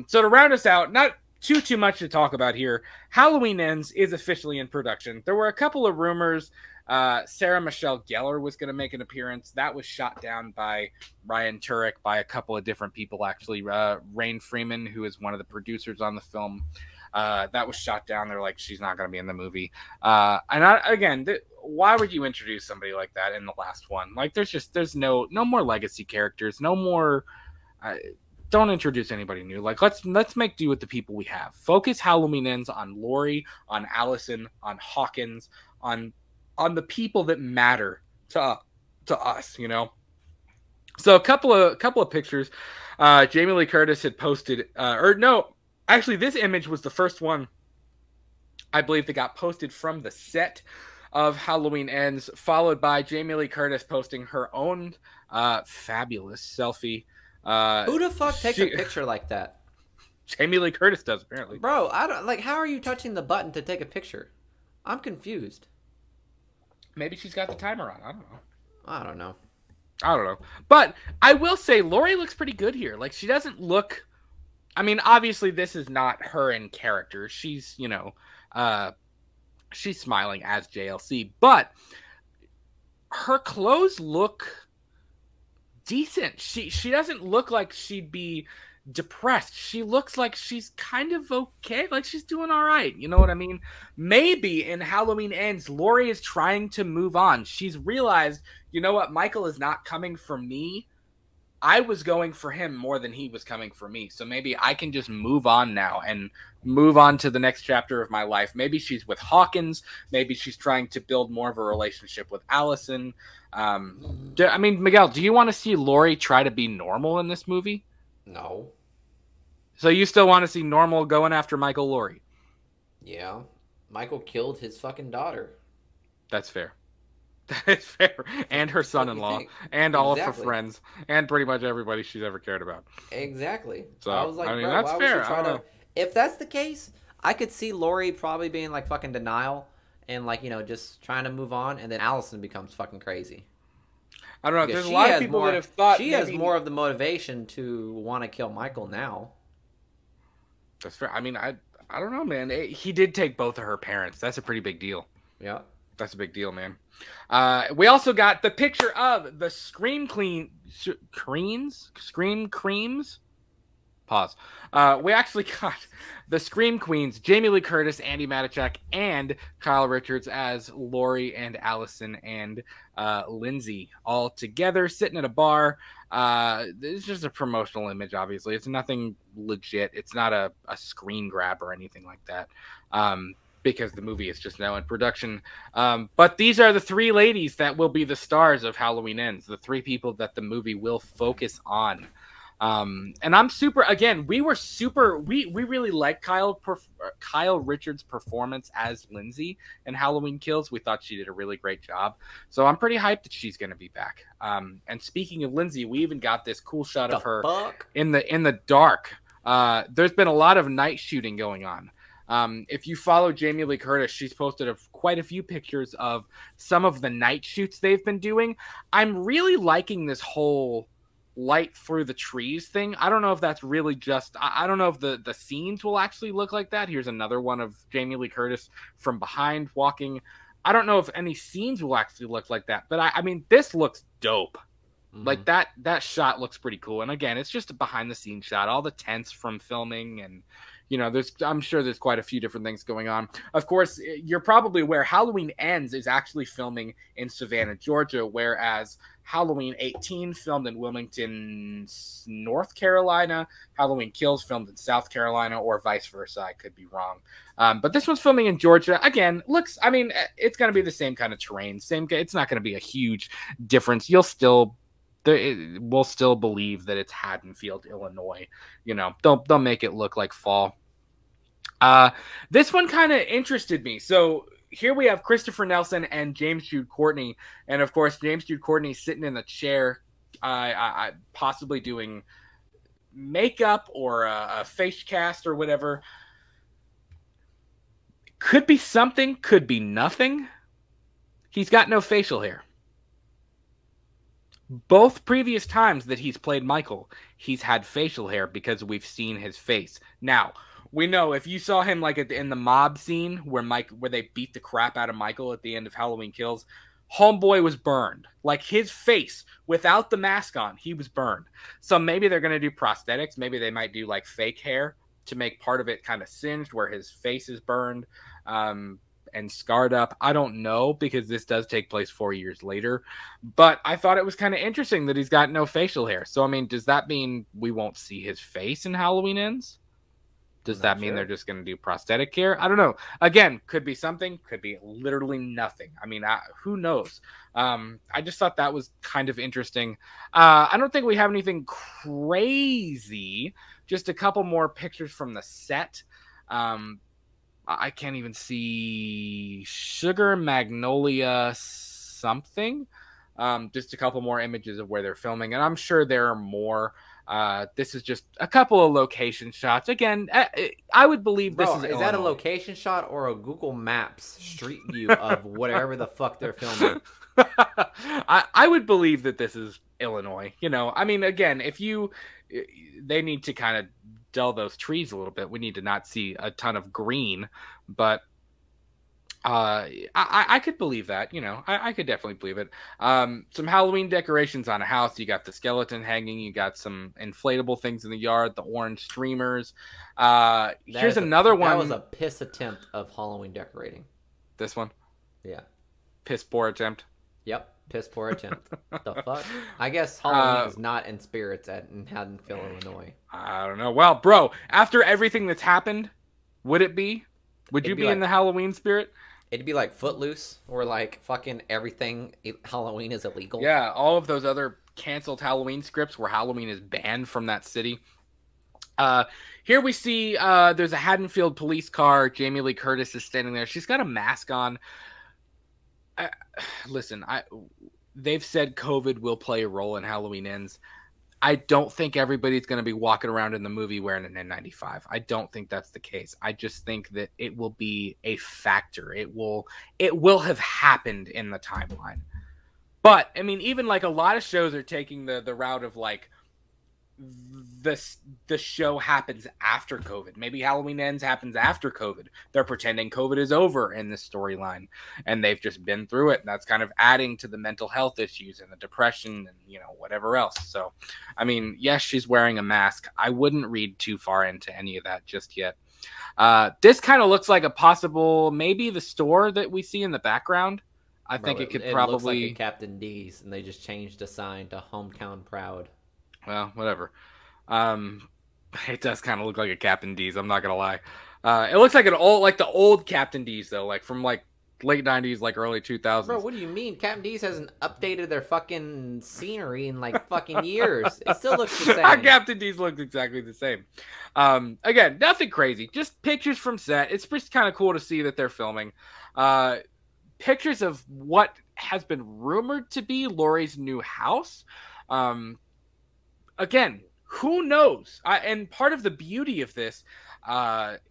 So to round us out, not too much to talk about here. Halloween Ends is officially in production. There were a couple of rumors. Sarah Michelle Gellar was going to make an appearance. That was shot down by Ryan Turek, by a couple of different people, actually. Rain Freeman, who is one of the producers on the film, that was shot down. They're like, she's not going to be in the movie. Why would you introduce somebody like that in the last one? Like, there's no more legacy characters, no more. Don't introduce anybody new. Like, let's make do with the people we have. Focus Halloween Ends on Laurie, on Allison, on Hawkins, on the people that matter to us, you know. So a couple of pictures. Jamie Lee Curtis had posted, actually this image was the first one, I believe, that got posted from the set of Halloween Ends, followed by Jamie Lee Curtis posting her own fabulous selfie. Who the fuck takes a picture like that? Jamie Lee Curtis does, apparently. Bro, I don't like. How are you touching the button to take a picture? I'm confused. Maybe she's got the timer on. I don't know. But I will say Laurie looks pretty good here. Like, she doesn't look. I mean, obviously this is not her in character. She's, she's smiling as JLC, but her clothes look decent. She doesn't look like she'd be depressed. She looks like she's kind of okay, like she's doing all right. You know what I mean? Maybe in Halloween Ends, Laurie is trying to move on. She's realized, you know what, Michael is not coming for me. I was going for him more than he was coming for me. So maybe I can just move on now and move on to the next chapter of my life. Maybe she's with Hawkins. Maybe she's trying to build more of a relationship with Allison. Miguel, do you want to see Laurie try to be normal in this movie? No. So you still want to see normal going after Michael Laurie? Yeah. Michael killed his fucking daughter. That's fair. That is fair. And her son-in-law. And all of her friends. And pretty much everybody she's ever cared about. Exactly. So, I was like, bro, that's fair. If that's the case, I could see Laurie probably being like fucking denial and like, just trying to move on, and then Allison becomes fucking crazy. I don't know. There's a lot of people that have thought she has more of the motivation to want to kill Michael now. That's fair. I mean, I don't know, man. He did take both of her parents. That's a pretty big deal. Yeah. That's a big deal, man. We also got the picture of the Scream Creams. Pause. We actually got the Scream Queens, Jamie Lee Curtis, Andy Matichak, and Kyle Richards as Laurie and Allison and Lindsay all together sitting at a bar. It's just a promotional image, obviously. It's nothing legit. It's not a screen grab or anything like that. Because the movie is just now in production. But these are the three ladies that will be the stars of Halloween Ends, the three people that the movie will focus on. And I'm super, again, we really liked Kyle Richards' performance as Lindsay in Halloween Kills. We thought she did a really great job. So I'm pretty hyped that she's going to be back. And speaking of Lindsay, we even got this cool shot of her in the dark. There's been a lot of night shooting going on. If you follow Jamie Lee Curtis, she's posted quite a few pictures of some of the night shoots they've been doing. I'm really liking this whole light through the trees thing. I don't know if that's really just, I don't know if the scenes will actually look like that. Here's another one of Jamie Lee Curtis from behind walking. I don't know if any scenes will actually look like that, but I mean, this looks dope. Mm-hmm. Like that shot looks pretty cool. And again, it's just a behind the scenes shot, all the tents from filming, and I'm sure there's quite a few different things going on. Of course, you're probably aware Halloween Ends is actually filming in Savannah, Georgia, whereas Halloween 18 filmed in Wilmington, North Carolina. Halloween Kills filmed in South Carolina, or vice versa. I could be wrong. But this one's filming in Georgia. Again, it's going to be the same kind of terrain. It's not going to be a huge difference. We'll still believe that it's Haddonfield, Illinois. They'll make it look like fall. This one kind of interested me. So here we have Christopher Nelson and James Jude Courtney. And of course, James Jude Courtney sitting in the chair, possibly doing makeup or a face cast or whatever. Could be something, could be nothing. He's got no facial hair. Both previous times that he's played Michael, he's had facial hair because we've seen his face. Now, we know if you saw him like in the mob scene where they beat the crap out of Michael at the end of Halloween Kills, homeboy was burned. Like his face without the mask on, he was burned. So maybe they're going to do prosthetics. Maybe they might do like fake hair to make part of it kind of singed where his face is burned. And scarred up. I don't know because this does take place 4 years later, but I thought it was kind of interesting that he's got no facial hair. So, I mean, does that mean we won't see his face in Halloween Ends? Does that mean they're just going to do prosthetic hair? I don't know. Again, could be something, could be literally nothing. I mean, who knows? I just thought that was kind of interesting. I don't think we have anything crazy, just a couple more pictures from the set. I can't even see Sugar Magnolia something. Just a couple more images of where they're filming, and I'm sure there are more. This is just a couple of location shots. Again, I would believe this is that a location shot or a Google Maps street view of whatever the fuck they're filming? I would believe that this is Illinois. You know, I mean, again, they need to kind of dull those trees a little bit. We need to not see a ton of green, but I could believe that. You know, I could definitely believe it. Some Halloween decorations on a house. You got the skeleton hanging. You got some inflatable things in the yard. The orange streamers. Here's another one. That was a piss attempt of Halloween decorating. This one. Yeah. Piss poor attempt. Yep. Piss poor attempt. The fuck? I guess Halloween is not in spirits in Haddonfield, Illinois. I don't know. Well, bro, after everything that's happened, would it be? Would you be like, in the Halloween spirit? It'd be like Footloose, or like fucking everything Halloween is illegal. Yeah, all of those other canceled Halloween scripts where Halloween is banned from that city. Here we see there's a Haddonfield police car. Jamie Lee Curtis is standing there. She's got a mask on. Listen, they've said COVID will play a role in Halloween Ends. I don't think everybody's going to be walking around in the movie wearing an N95. I don't think that's the case. I just think that it will be a factor. It will have happened in the timeline. But I mean, even like a lot of shows are taking the route of like the show happens after COVID. Maybe Halloween Ends happens after COVID. They're pretending COVID is over in this storyline, and they've just been through it, and that's kind of adding to the mental health issues and the depression and, you know, whatever else. So, I mean, yes, she's wearing a mask. I wouldn't read too far into any of that just yet. This kind of looks like a possible, maybe the store that we see in the background. I think it could probably looks like a Captain D's, and they just changed the sign to Hometown Proud. Well, whatever. It does kind of look like a Captain D's. I'm not gonna lie. It looks like the old Captain D's though, like from like late '90s, like early 2000s. Bro, what do you mean? Captain D's hasn't updated their fucking scenery in like fucking years. It still looks the same. Captain D's looks exactly the same. Again, nothing crazy. Just pictures from set. It's just kind of cool to see that they're filming. Pictures of what has been rumored to be Laurie's new house. Again, who knows? And part of the beauty of this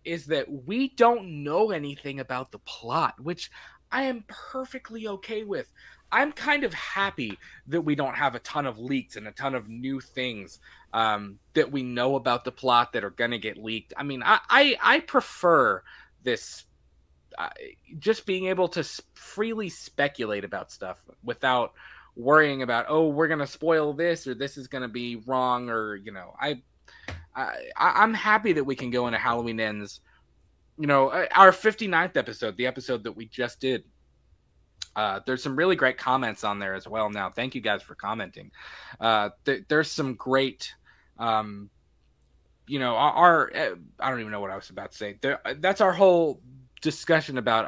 is that we don't know anything about the plot, which I am perfectly okay with. I'm kind of happy that we don't have a ton of leaks and a ton of new things that we know about the plot that are going to get leaked. I mean, I prefer this just being able to freely speculate about stuff without worrying about, oh, we're going to spoil this or this is going to be wrong, or, you know, I'm happy that we can go into Halloween Ends. You know, our 59th episode, the episode that we just did, there's some really great comments on there as well. Now, thank you guys for commenting. There's some great, you know, I don't even know what I was about to say. That's our whole discussion about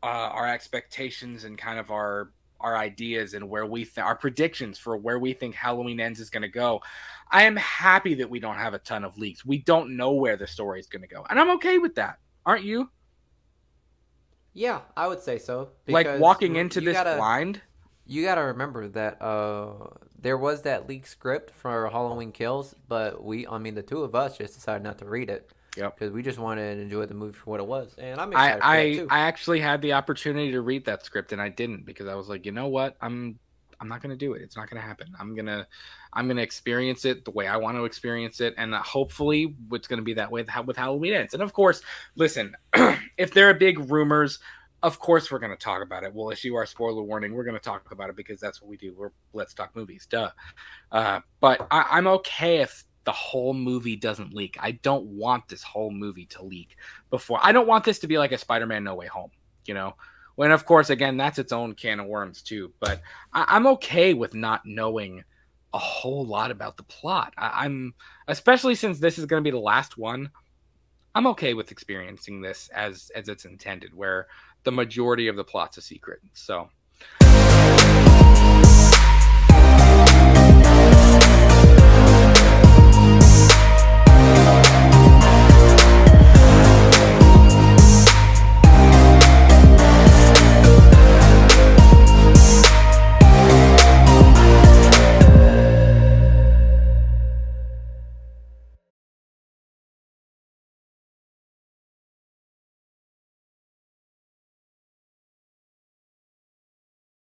our expectations and kind of our ideas and where our predictions for where we think Halloween Ends is going to go. I am happy that we don't have a ton of leaks. We don't know where the story is going to go, and I'm okay with that. Aren't you? Yeah, I would say so. Like walking into this blind. You got to remember that there was that leaked script for Halloween Kills, but the two of us just decided not to read it. Yep. Because we just wanted to enjoy the movie for what it was, and I'm excited for that too. I actually had the opportunity to read that script, and I didn't, because I was like, you know what, I'm I'm not gonna do it. It's not gonna happen. I'm gonna experience it the way I want to experience it, and hopefully it's gonna be that way with Halloween Ends. And of course, listen, if there are big rumors, of course we're gonna talk about it. We'll issue our spoiler warning. We're gonna talk about it because that's what we do. We're Let's Talk Movies, duh. But I'm okay if the whole movie doesn't leak. I don't want this whole movie to leak before. I don't want this to be like a Spider-Man No Way Home, you know? When, of course, again, that's its own can of worms, too. But I'm okay with not knowing a whole lot about the plot. I'm, especially since this is going to be the last one, I'm okay with experiencing this as it's intended, where the majority of the plot's a secret. So